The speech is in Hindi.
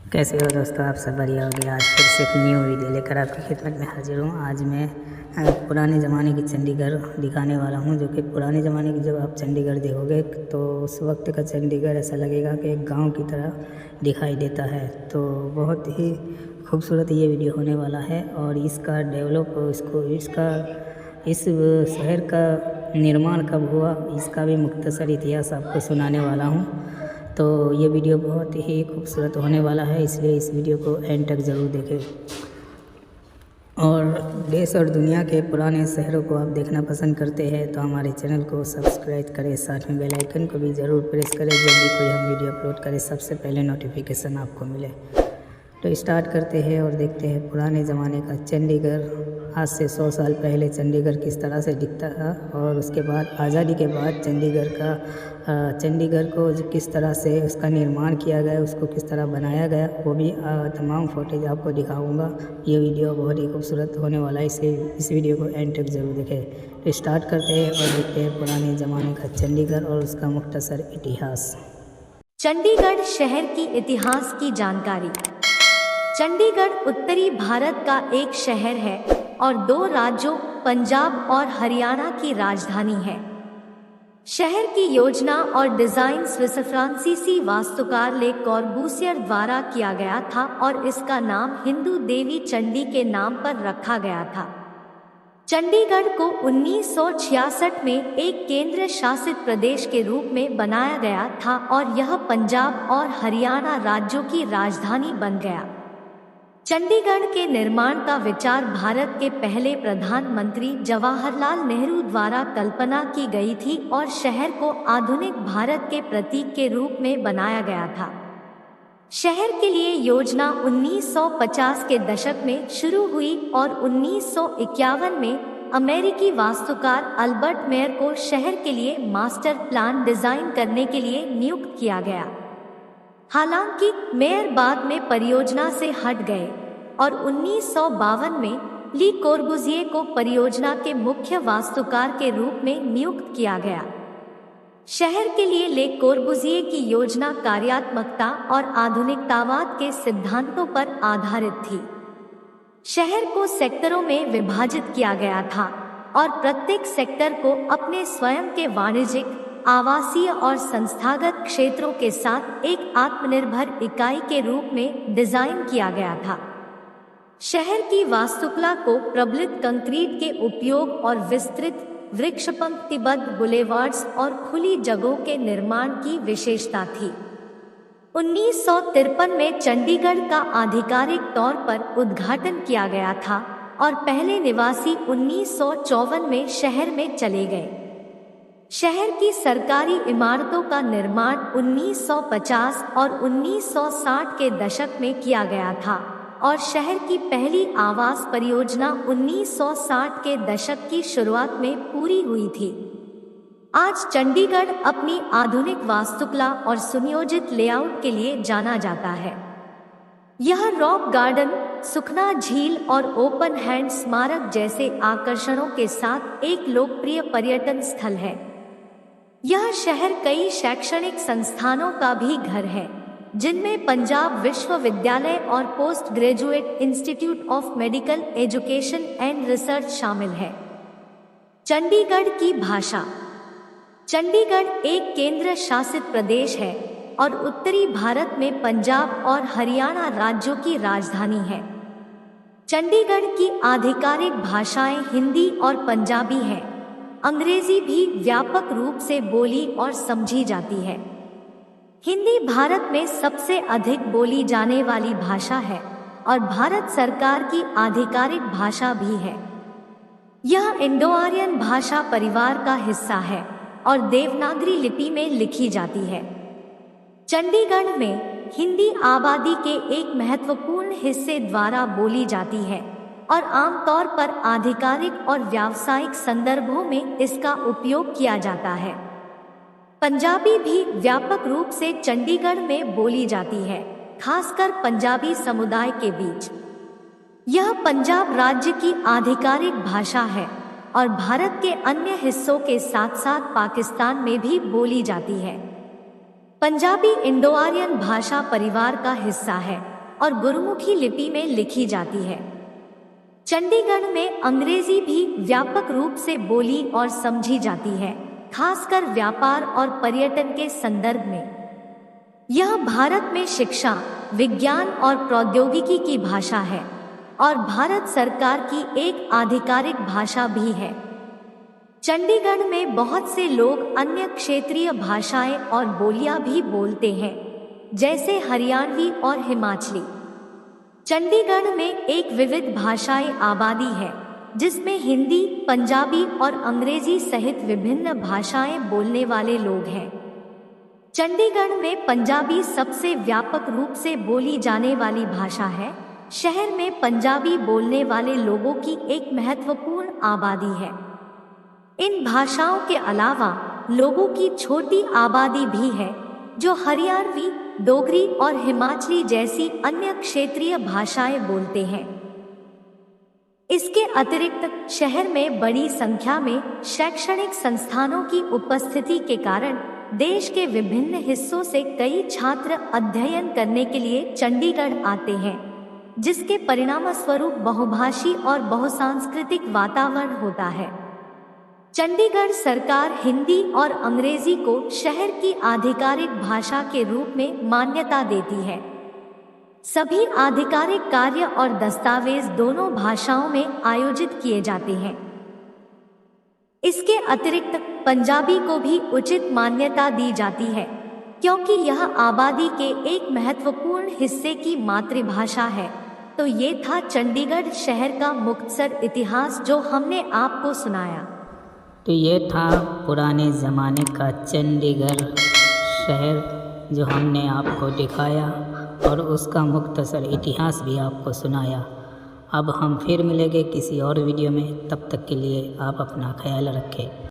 कैसे हो दोस्तों, आप सब बढ़िया होगी। आज फिर से एक न्यू वीडियो लेकर आपकी खिदमत में हाजिर हूँ। आज मैं पुराने ज़माने की चंडीगढ़ दिखाने वाला हूँ, जो कि पुराने ज़माने की जब आप चंडीगढ़ देखोगे तो उस वक्त का चंडीगढ़ ऐसा लगेगा कि एक गांव की तरह दिखाई देता है। तो बहुत ही खूबसूरत ये वीडियो होने वाला है और इसका इस शहर का निर्माण कब हुआ इसका भी मुख्तसर इतिहास आपको सुनाने वाला हूँ। तो ये वीडियो बहुत ही खूबसूरत होने वाला है, इसलिए इस वीडियो को एंड तक ज़रूर देखें। और देश और दुनिया के पुराने शहरों को आप देखना पसंद करते हैं तो हमारे चैनल को सब्सक्राइब करें, साथ में बेल आइकन को भी ज़रूर प्रेस करें, जब भी कोई हम वीडियो अपलोड करें सबसे पहले नोटिफिकेशन आपको मिले। तो स्टार्ट करते हैं और देखते हैं पुराने ज़माने का चंडीगढ़। आज से 100 साल पहले चंडीगढ़ किस तरह से दिखता था और उसके बाद आज़ादी के बाद चंडीगढ़ को किस तरह से उसका निर्माण किया गया, उसको किस तरह बनाया गया, वो भी तमाम फुटेज आपको दिखाऊंगा। ये वीडियो बहुत ही खूबसूरत होने वाला है, इसलिए इस वीडियो को एंड तक ज़रूर देखें। तो स्टार्ट करते हैं और देखते हैं पुराने ज़माने का चंडीगढ़ और उसका मुख्तसर इतिहास। चंडीगढ़ शहर की इतिहास की जानकारी। चंडीगढ़ उत्तरी भारत का एक शहर है और 2 राज्यों पंजाब और हरियाणा की राजधानी है। शहर की योजना और डिजाइन स्विस फ्रांसीसी वास्तुकार ले कॉर्बूसियर द्वारा किया गया था और इसका नाम हिंदू देवी चंडी के नाम पर रखा गया था। चंडीगढ़ को 1966 में एक केंद्र शासित प्रदेश के रूप में बनाया गया था और यह पंजाब और हरियाणा राज्यों की राजधानी बन गया। चंडीगढ़ के निर्माण का विचार भारत के पहले प्रधानमंत्री जवाहरलाल नेहरू द्वारा कल्पना की गई थी और शहर को आधुनिक भारत के प्रतीक के रूप में बनाया गया था। शहर के लिए योजना 1950 के दशक में शुरू हुई और 1951 में अमेरिकी वास्तुकार अल्बर्ट मेयर को शहर के लिए मास्टर प्लान डिजाइन करने के लिए नियुक्त किया गया। हालांकि मेयर बाद में परियोजना से हट गए और 1952 में ली कोर्बुजिए को परियोजना के मुख्य वास्तुकार के रूप में नियुक्त किया गया। शहर के लिए ले कोर्बुजिए की योजना कार्यात्मकता और आधुनिकतावाद के सिद्धांतों पर आधारित थी। शहर को सेक्टरों में विभाजित किया गया था और प्रत्येक सेक्टर को अपने स्वयं के वाणिज्यिक, आवासीय और संस्थागत क्षेत्रों के साथ एक आत्मनिर्भर इकाई के रूप में डिजाइन किया गया था। शहर की वास्तुकला को प्रबलित कंक्रीट के उपयोग और विस्तृत वृक्षपंक्तिबद्ध बुलेवार्ड्स और खुली जगहों के निर्माण की विशेषता थी। 1953 में चंडीगढ़ का आधिकारिक तौर पर उद्घाटन किया गया था और पहले निवासी 1954 में शहर में चले गए। शहर की सरकारी इमारतों का निर्माण 1950 और 1960 के दशक में किया गया था और शहर की पहली आवास परियोजना 1960 के दशक की शुरुआत में पूरी हुई थी। आज चंडीगढ़ अपनी आधुनिक वास्तुकला और सुनियोजित लेआउट के लिए जाना जाता है। यह रॉक गार्डन, सुखना झील और ओपन हैंड स्मारक जैसे आकर्षणों के साथ एक लोकप्रिय पर्यटन स्थल है। यह शहर कई शैक्षणिक संस्थानों का भी घर है, जिनमें पंजाब विश्वविद्यालय और post graduate institute of medical education and research शामिल है। चंडीगढ़ की भाषा। चंडीगढ़ एक केंद्र शासित प्रदेश है और उत्तरी भारत में पंजाब और हरियाणा राज्यों की राजधानी है। चंडीगढ़ की आधिकारिक भाषाएं हिंदी और पंजाबी हैं। अंग्रेजी भी व्यापक रूप से बोली और समझी जाती है। हिंदी भारत में सबसे अधिक बोली जाने वाली भाषा है और भारत सरकार की आधिकारिक भाषा भी है। यह इंडो आर्यन भाषा परिवार का हिस्सा है और देवनागरी लिपि में लिखी जाती है। चंडीगढ़ में हिंदी आबादी के एक महत्वपूर्ण हिस्से द्वारा बोली जाती है और आमतौर पर आधिकारिक और व्यावसायिक संदर्भों में इसका उपयोग किया जाता है। पंजाबी भी व्यापक रूप से चंडीगढ़ में बोली जाती है, खासकर पंजाबी समुदाय के बीच। यह पंजाब राज्य की आधिकारिक भाषा है और भारत के अन्य हिस्सों के साथ साथ पाकिस्तान में भी बोली जाती है। पंजाबी इंडो आर्यन भाषा परिवार का हिस्सा है और गुरुमुखी लिपि में लिखी जाती है। चंडीगढ़ में अंग्रेजी भी व्यापक रूप से बोली और समझी जाती है, खासकर व्यापार और पर्यटन के संदर्भ में। यह भारत में शिक्षा, विज्ञान और प्रौद्योगिकी की भाषा है और भारत सरकार की एक आधिकारिक भाषा भी है। चंडीगढ़ में बहुत से लोग अन्य क्षेत्रीय भाषाएं और बोलियां भी बोलते हैं, जैसे हरियाणवी और हिमाचली। चंडीगढ़ में एक विविध भाषाई आबादी है, जिसमें हिंदी, पंजाबी और अंग्रेजी सहित विभिन्न भाषाएं बोलने वाले लोग हैं। चंडीगढ़ में पंजाबी सबसे व्यापक रूप से बोली जाने वाली भाषा है। शहर में पंजाबी बोलने वाले लोगों की एक महत्वपूर्ण आबादी है। इन भाषाओं के अलावा लोगों की छोटी आबादी भी है, जो हरियाणवी, डोगरी और हिमाचली जैसी अन्य क्षेत्रीय भाषाएं बोलते हैं। इसके अतिरिक्त शहर में बड़ी संख्या में शैक्षणिक संस्थानों की उपस्थिति के कारण देश के विभिन्न हिस्सों से कई छात्र अध्ययन करने के लिए चंडीगढ़ आते हैं, जिसके परिणामस्वरूप बहुभाषी और बहुसांस्कृतिक वातावरण होता है। चंडीगढ़ सरकार हिंदी और अंग्रेजी को शहर की आधिकारिक भाषा के रूप में मान्यता देती है। सभी आधिकारिक कार्य और दस्तावेज दोनों भाषाओं में आयोजित किए जाते हैं। इसके अतिरिक्त पंजाबी को भी उचित मान्यता दी जाती है, क्योंकि यह आबादी के एक महत्वपूर्ण हिस्से की मातृभाषा है। तो ये था चंडीगढ़ शहर का मुख्तसर इतिहास जो हमने आपको सुनाया। तो ये था पुराने ज़माने का चंडीगढ़ शहर जो हमने आपको दिखाया और उसका मुख्तसर इतिहास भी आपको सुनाया। अब हम फिर मिलेंगे किसी और वीडियो में, तब तक के लिए आप अपना ख्याल रखें।